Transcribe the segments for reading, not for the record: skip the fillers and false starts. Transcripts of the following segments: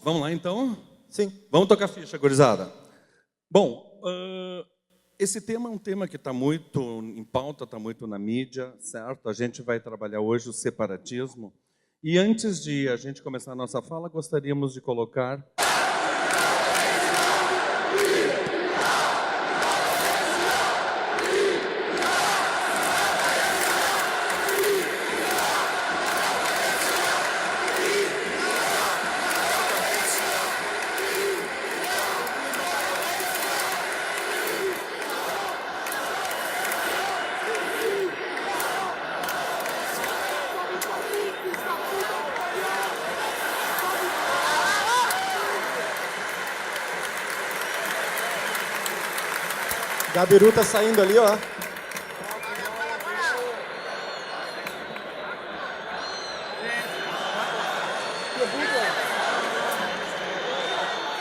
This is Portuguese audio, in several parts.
Vamos lá, então? Sim. Vamos tocar ficha, gurizada. Bom, esse tema é um tema que está muito em pauta, está muito na mídia, certo? A gente vai trabalhar hoje o separatismo. E antes de a gente começar a nossa fala, gostaríamos de colocar... Gabiru tá saindo ali, ó.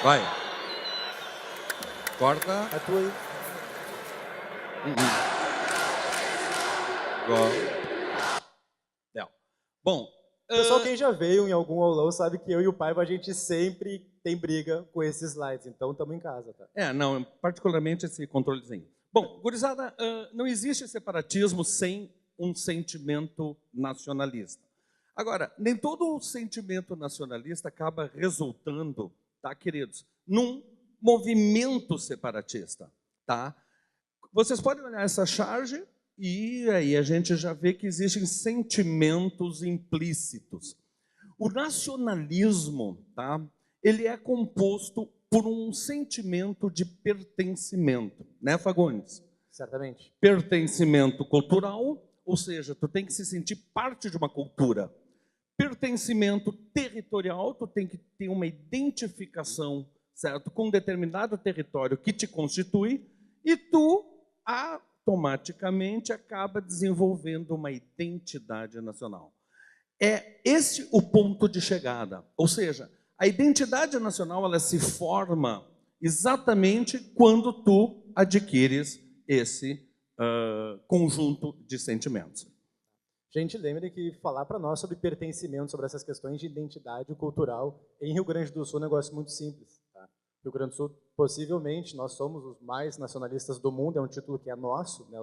Vai. Corta. É tu aí. Não. Bom... Pessoal, quem já veio em algum aulão sabe que eu e o Paiva, a gente sempre tem briga com esses slides, então estamos em casa, tá? Não, particularmente esse controlezinho. Bom, gurizada, não existe separatismo sem um sentimento nacionalista. Agora, nem todo o sentimento nacionalista acaba resultando, tá, queridos, num movimento separatista, tá? Vocês podem olhar essa charge e aí a gente já vê que existem sentimentos implícitos. O nacionalismo, tá, ele é composto por um sentimento de pertencimento, né, Fagundes? Certamente. Pertencimento cultural, ou seja, tu tem que se sentir parte de uma cultura. Pertencimento territorial, tu tem que ter uma identificação, certo, com um determinado território que te constitui, e tu automaticamente acaba desenvolvendo uma identidade nacional. É esse o ponto de chegada, ou seja, a identidade nacional ela se forma exatamente quando tu adquires esse conjunto de sentimentos. Gente, lembre que falar para nós sobre pertencimento, sobre essas questões de identidade cultural, em Rio Grande do Sul é um negócio muito simples. Tá? Rio Grande do Sul, possivelmente, nós somos os mais nacionalistas do mundo, é um título que é nosso, né,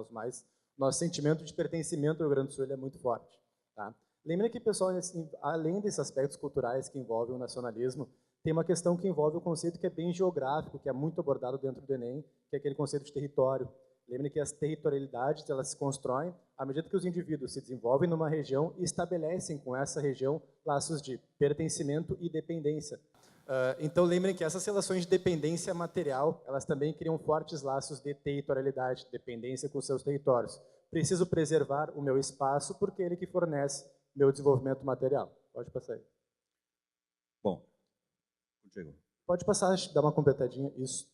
nosso sentimento de pertencimento ao Rio Grande do Sul ele é muito forte. Tá? Lembre que, pessoal, assim, além desses aspectos culturais que envolvem o nacionalismo, tem uma questão que envolve o conceito que é bem geográfico, que é muito abordado dentro do Enem, que é aquele conceito de território. Lembre que as territorialidades elas se constroem à medida que os indivíduos se desenvolvem numa região e estabelecem com essa região laços de pertencimento e dependência. Então lembrem que essas relações de dependência material, elas também criam fortes laços de territorialidade, dependência com seus territórios. Preciso preservar o meu espaço porque é ele que fornece meu desenvolvimento material. Pode passar aí. Bom, contigo. Pode passar, dar uma completadinha. Isso.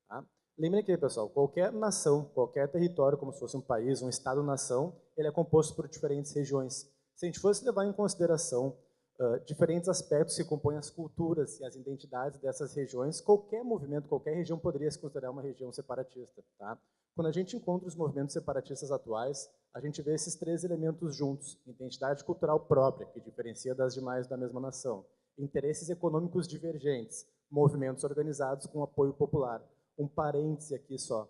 Tá? Lembrem que, pessoal, qualquer nação, qualquer território, como se fosse um país, um estado-nação, ele é composto por diferentes regiões. Se a gente fosse levar em consideração diferentes aspectos que compõem as culturas e as identidades dessas regiões, qualquer movimento, qualquer região poderia se considerar uma região separatista. Tá? Quando a gente encontra os movimentos separatistas atuais, a gente vê esses três elementos juntos: identidade cultural própria, que diferencia das demais da mesma nação, interesses econômicos divergentes, movimentos organizados com apoio popular. Um parêntese aqui só.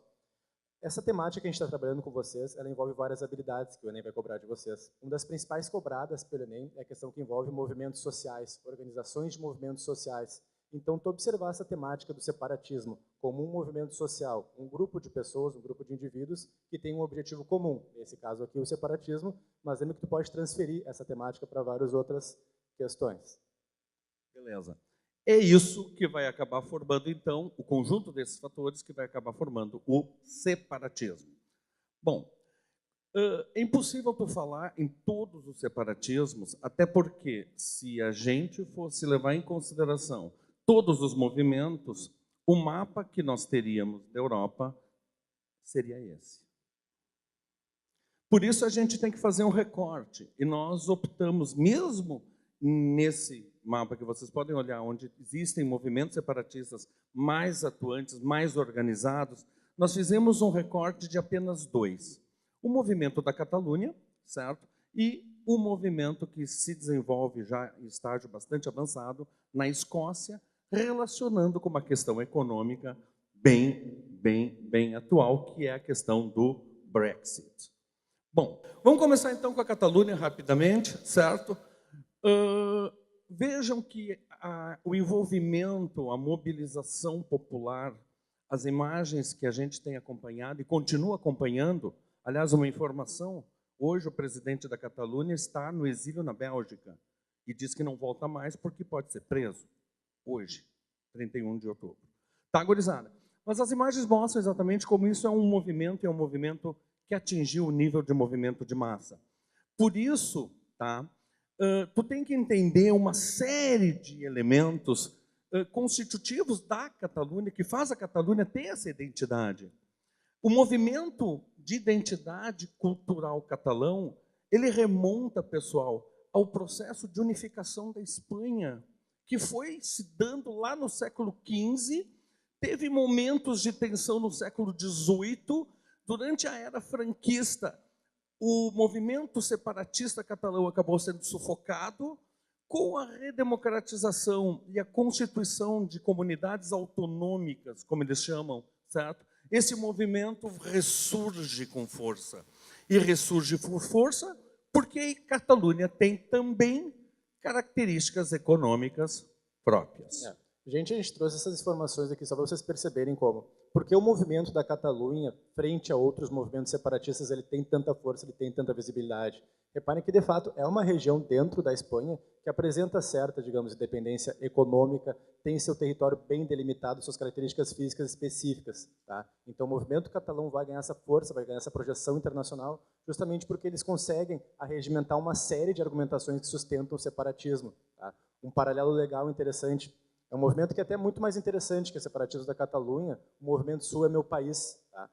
Essa temática que a gente está trabalhando com vocês, ela envolve várias habilidades que o Enem vai cobrar de vocês. Uma das principais cobradas pelo Enem é a questão que envolve movimentos sociais, organizações de movimentos sociais. Então, tu observar essa temática do separatismo como um movimento social, um grupo de pessoas, um grupo de indivíduos que tem um objetivo comum, nesse caso aqui o separatismo, mas lembra que tu pode transferir essa temática para várias outras questões. Beleza. É isso que vai acabar formando, então, o conjunto desses fatores que vai acabar formando o separatismo. Bom, é impossível tu falar em todos os separatismos, até porque, se a gente fosse levar em consideração todos os movimentos, o mapa que nós teríamos da Europa seria esse. Por isso, a gente tem que fazer um recorte, e nós optamos, mesmo nesse mapa que vocês podem olhar, onde existem movimentos separatistas mais atuantes, mais organizados, nós fizemos um recorte de apenas dois. O movimento da Catalunha, certo? E o movimento que se desenvolve já em estágio bastante avançado na Escócia, relacionando com uma questão econômica bem atual, que é a questão do Brexit. Bom, vamos começar então com a Catalunha rapidamente, certo? Vejam que o envolvimento, a mobilização popular, as imagens que a gente tem acompanhado e continua acompanhando, aliás, uma informação, hoje o presidente da Catalunha está no exílio na Bélgica e diz que não volta mais porque pode ser preso, hoje, 31 de outubro. Tá, gurizada? Mas as imagens mostram exatamente como isso é um movimento que atingiu o nível de movimento de massa. Por isso, tá, tu tem que entender uma série de elementos constitutivos da Catalunha, que faz a Catalunha ter essa identidade. O movimento de identidade cultural catalão, ele remonta, pessoal, ao processo de unificação da Espanha, que foi se dando lá no século XV, teve momentos de tensão no século XVIII, durante a era franquista, o movimento separatista catalão acabou sendo sufocado. Com a redemocratização e a constituição de comunidades autonômicas, como eles chamam, certo? Esse movimento ressurge com força. E ressurge por força porque Catalunha tem também características econômicas próprias. Gente, a gente trouxe essas informações aqui só para vocês perceberem como. Porque o movimento da Catalunha, frente a outros movimentos separatistas, ele tem tanta força, ele tem tanta visibilidade. Reparem que, de fato, é uma região dentro da Espanha que apresenta certa, digamos, independência econômica, tem seu território bem delimitado, suas características físicas específicas. Tá? Então, o movimento catalão vai ganhar essa força, vai ganhar essa projeção internacional, justamente porque eles conseguem arregimentar uma série de argumentações que sustentam o separatismo. Tá? Um paralelo legal, interessante, é um movimento que é até muito mais interessante que o separatismo da Catalunha. O movimento Sul é meu país. Tá?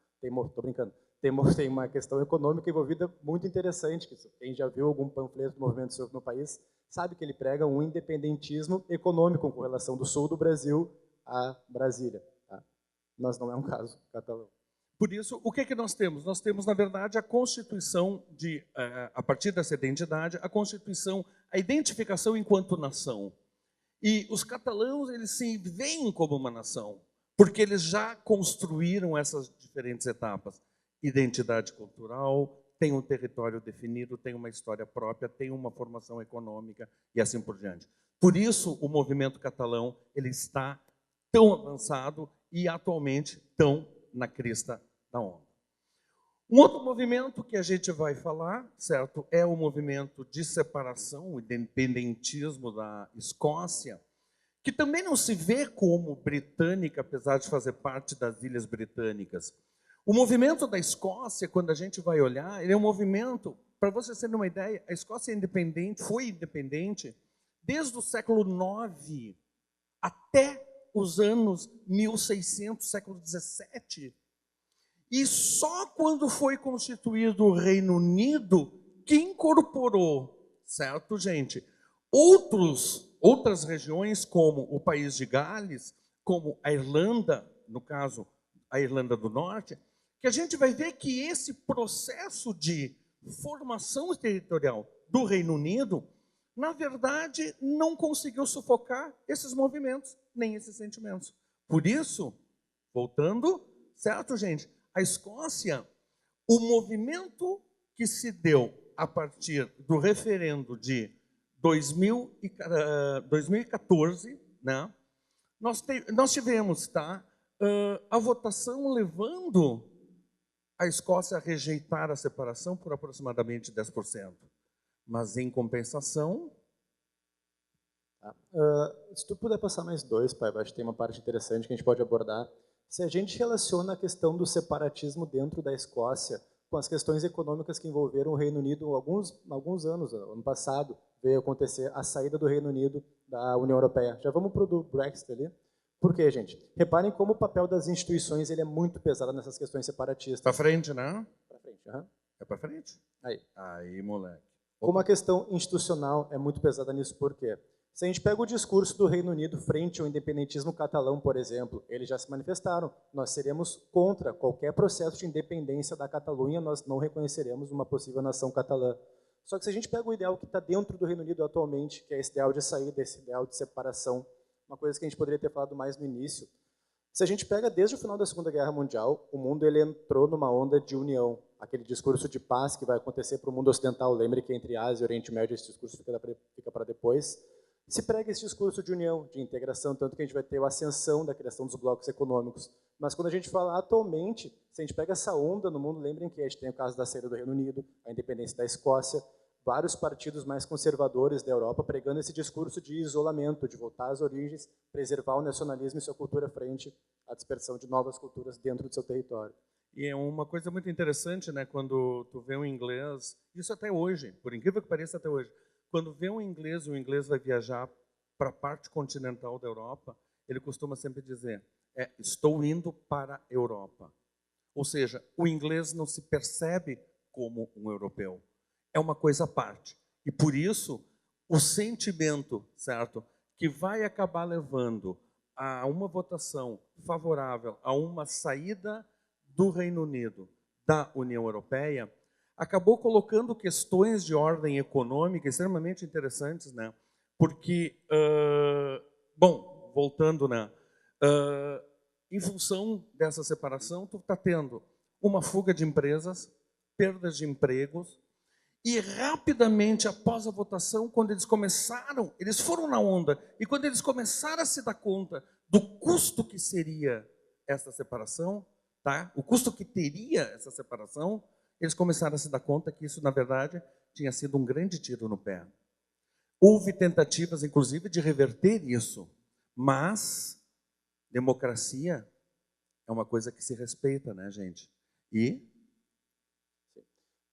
Tô brincando. Tem uma questão econômica envolvida muito interessante. Que quem já viu algum panfleto do movimento Sul é meu país sabe que ele prega um independentismo econômico com relação do sul do Brasil a Brasília. Tá? Mas não é um caso catalão. Por isso, o que é que nós temos? Nós temos, na verdade, a constituição a partir dessa identidade, a constituição, a identificação enquanto nação. E os catalãos, eles se veem como uma nação, porque eles já construíram essas diferentes etapas. Identidade cultural, tem um território definido, tem uma história própria, tem uma formação econômica e assim por diante. Por isso, o movimento catalão ele está tão avançado e atualmente tão na crista da onda. Um outro movimento que a gente vai falar, certo, é o movimento de separação, o independentismo da Escócia, que também não se vê como britânica, apesar de fazer parte das Ilhas Britânicas. O movimento da Escócia, quando a gente vai olhar, ele é um movimento, para vocês terem uma ideia, a Escócia é independente, foi independente desde o século IX até os anos 1600, século XVII. E só quando foi constituído o Reino Unido que incorporou, certo, gente? Outras regiões, como o país de Gales, como a Irlanda, no caso, a Irlanda do Norte, que a gente vai ver que esse processo de formação territorial do Reino Unido, na verdade, não conseguiu sufocar esses movimentos, nem esses sentimentos. Por isso, voltando, certo, gente? A Escócia, o movimento que se deu a partir do referendo de 2014, né, nós tivemos, tá, a votação levando a Escócia a rejeitar a separação por aproximadamente 10%. Mas, em compensação... se tu puder passar mais dois, pai, eu acho que tem uma parte interessante que a gente pode abordar. Se a gente relaciona a questão do separatismo dentro da Escócia com as questões econômicas que envolveram o Reino Unido alguns anos, ano passado, veio acontecer a saída do Reino Unido da União Europeia. Já vamos para o do Brexit ali. Por quê, gente? Reparem como o papel das instituições ele é muito pesado nessas questões separatistas. Para frente, né? Para frente, aham. É para frente? Aí, moleque. Como a questão institucional é muito pesada nisso, por quê? Se a gente pega o discurso do Reino Unido frente ao independentismo catalão, por exemplo, eles já se manifestaram. Nós seremos contra qualquer processo de independência da Catalunha, nós não reconheceremos uma possível nação catalã. Só que se a gente pega o ideal que está dentro do Reino Unido atualmente, que é esse ideal de saída, esse ideal de separação, uma coisa que a gente poderia ter falado mais no início. Se a gente pega desde o final da Segunda Guerra Mundial, o mundo ele entrou numa onda de união. Aquele discurso de paz que vai acontecer para o mundo ocidental, lembre que entre Ásia e Oriente Médio esse discurso fica para depois. Se prega esse discurso de união, de integração, tanto que a gente vai ter a ascensão da criação dos blocos econômicos. Mas quando a gente fala atualmente, se a gente pega essa onda no mundo, lembrem que a gente tem o caso da saída do Reino Unido, a independência da Escócia, vários partidos mais conservadores da Europa pregando esse discurso de isolamento, de voltar às origens, preservar o nacionalismo e sua cultura frente à dispersão de novas culturas dentro do seu território. E é uma coisa muito interessante, né, quando tu vê um inglês, isso até hoje, por incrível que pareça até hoje, quando vê um inglês, o inglês vai viajar para a parte continental da Europa, ele costuma sempre dizer, estou indo para a Europa. Ou seja, o inglês não se percebe como um europeu. É uma coisa à parte. E por isso, o sentimento, certo, que vai acabar levando a uma votação favorável a uma saída do Reino Unido da União Europeia, acabou colocando questões de ordem econômica extremamente interessantes, né? Porque, bom, voltando, né? Em função dessa separação, tu está tendo uma fuga de empresas, perdas de empregos, e rapidamente, após a votação, quando eles começaram, eles foram na onda, e quando eles começaram a se dar conta do custo que seria essa separação, tá? O custo que teria essa separação, eles começaram a se dar conta que isso, na verdade, tinha sido um grande tiro no pé. Houve tentativas, inclusive, de reverter isso, mas democracia é uma coisa que se respeita, né, gente? E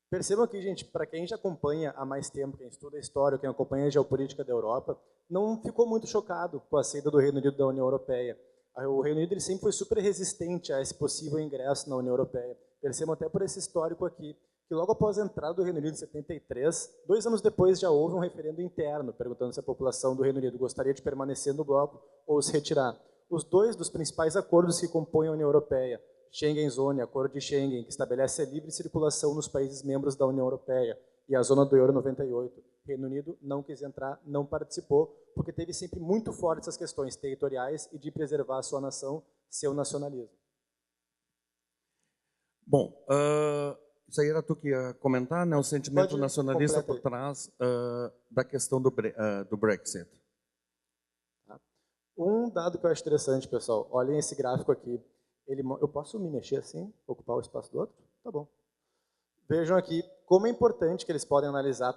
percebam aqui, gente, para quem já acompanha há mais tempo, quem estuda a história, quem acompanha a geopolítica da Europa, não ficou muito chocado com a saída do Reino Unido da União Europeia. O Reino Unido ele sempre foi super resistente a esse possível ingresso na União Europeia. Percebam até por esse histórico aqui, que logo após a entrada do Reino Unido em 73, 2 anos depois já houve um referendo interno, perguntando se a população do Reino Unido gostaria de permanecer no bloco ou se retirar. Os dois dos principais acordos que compõem a União Europeia, Schengen Zone, Acordo de Schengen, que estabelece a livre circulação nos países membros da União Europeia, e a Zona do Euro 98. Reino Unido não quis entrar, não participou, porque teve sempre muito fortes essas questões territoriais e de preservar a sua nação, seu nacionalismo. Bom, isso aí era tu que ia comentar, né? O sentimento nacionalista por trás da questão do Brexit. Um dado que eu acho interessante, pessoal, olhem esse gráfico aqui. Eu posso me mexer assim, ocupar o espaço do outro? Tá bom. Vejam aqui como é importante que eles podem analisar,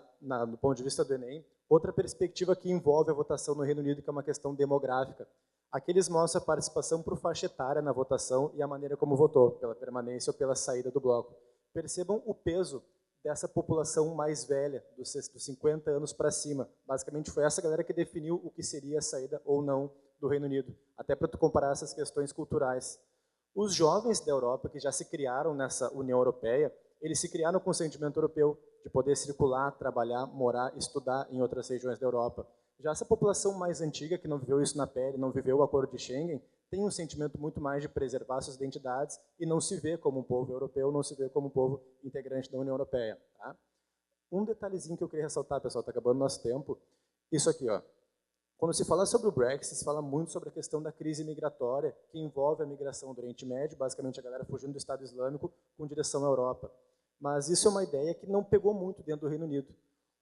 do ponto de vista do Enem, outra perspectiva que envolve a votação no Reino Unido, que é uma questão demográfica. Aqui eles mostram a participação por faixa etária na votação e a maneira como votou, pela permanência ou pela saída do bloco. Percebam o peso dessa população mais velha, dos 50 anos para cima. Basicamente foi essa galera que definiu o que seria a saída ou não do Reino Unido, até para tu comparar essas questões culturais. Os jovens da Europa, que já se criaram nessa União Europeia, eles se criaram com o sentimento europeu de poder circular, trabalhar, morar, estudar em outras regiões da Europa. Já essa população mais antiga, que não viveu isso na pele, não viveu o Acordo de Schengen, tem um sentimento muito mais de preservar suas identidades e não se vê como um povo europeu, não se vê como um povo integrante da União Europeia. Tá? Um detalhezinho que eu queria ressaltar, pessoal, está acabando nosso tempo. Isso aqui, ó. Quando se fala sobre o Brexit, se fala muito sobre a questão da crise migratória, que envolve a migração do Oriente Médio, basicamente a galera fugindo do Estado Islâmico com direção à Europa. Mas isso é uma ideia que não pegou muito dentro do Reino Unido.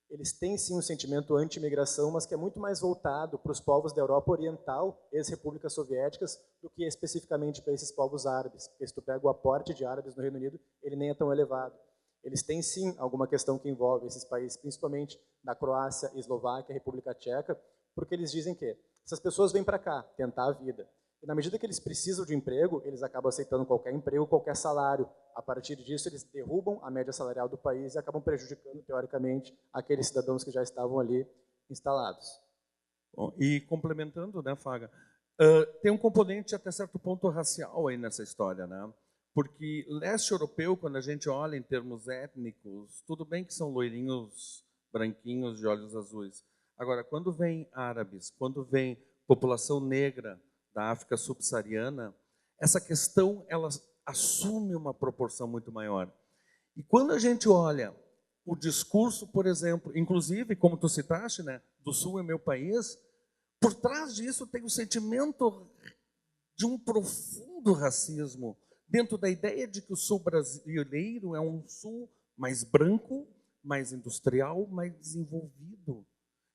Eles têm sim um sentimento anti-imigração, mas que é muito mais voltado para os povos da Europa Oriental, ex-repúblicas soviéticas, do que especificamente para esses povos árabes. Porque se tu pega o aporte de árabes no Reino Unido, ele nem é tão elevado. Eles têm sim alguma questão que envolve esses países, principalmente da Croácia, Eslováquia, República Tcheca, porque eles dizem que essas pessoas vêm para cá tentar a vida. E na medida que eles precisam de emprego, eles acabam aceitando qualquer emprego, qualquer salário. A partir disso, eles derrubam a média salarial do país e acabam prejudicando, teoricamente, aqueles cidadãos que já estavam ali instalados. Bom, e complementando, né, Faga, tem um componente até certo ponto racial aí nessa história, né? Porque leste europeu, quando a gente olha em termos étnicos, tudo bem que são loirinhos, branquinhos, de olhos azuis. Agora, quando vem árabes, quando vem população negra da África subsaariana, essa questão ela assume uma proporção muito maior. E quando a gente olha o discurso, por exemplo, inclusive, como tu citaste, né, do Sul é meu país, Por trás disso tem o sentimento de um profundo racismo, dentro da ideia de que o sul brasileiro é um sul mais branco, mais industrial, mais desenvolvido.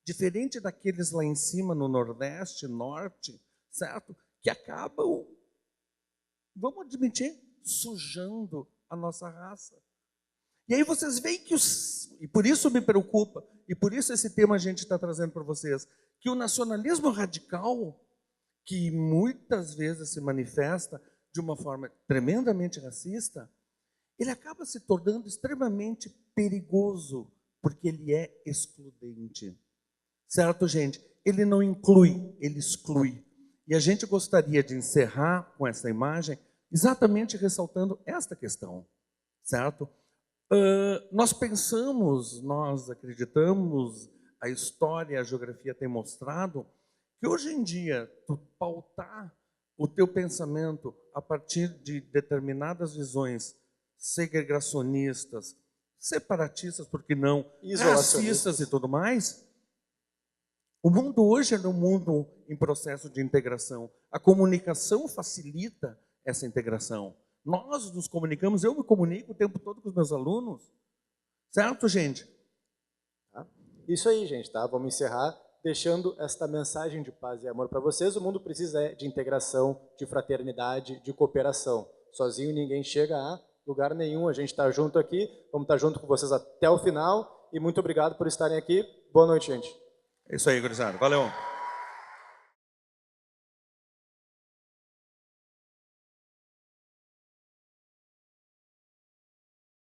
Diferente daqueles lá em cima, no Nordeste, Norte, certo? Que acabam, vamos admitir, sujando a nossa raça. E aí vocês veem que e por isso me preocupa, e por isso esse tema a gente está trazendo para vocês, que o nacionalismo radical, que muitas vezes se manifesta de uma forma tremendamente racista, ele acaba se tornando extremamente perigoso, porque ele é excludente. Certo, gente? Ele não inclui, ele exclui. E a gente gostaria de encerrar com essa imagem, exatamente ressaltando esta questão, certo? Nós pensamos, nós acreditamos, a história, a geografia tem mostrado, que hoje em dia, tu pautar o teu pensamento a partir de determinadas visões segregacionistas, separatistas, por que não, racistas e tudo mais, o mundo hoje é um mundo em processo de integração. A comunicação facilita essa integração. Nós nos comunicamos, eu me comunico o tempo todo com os meus alunos. Certo, gente? Isso aí, gente, tá? Vamos encerrar deixando esta mensagem de paz e amor para vocês. O mundo precisa de integração, de fraternidade, de cooperação. Sozinho ninguém chega a lugar nenhum. A gente está junto aqui, vamos estar junto com vocês até o final. E muito obrigado por estarem aqui. Boa noite, gente. É isso aí, gurizada. Valeu.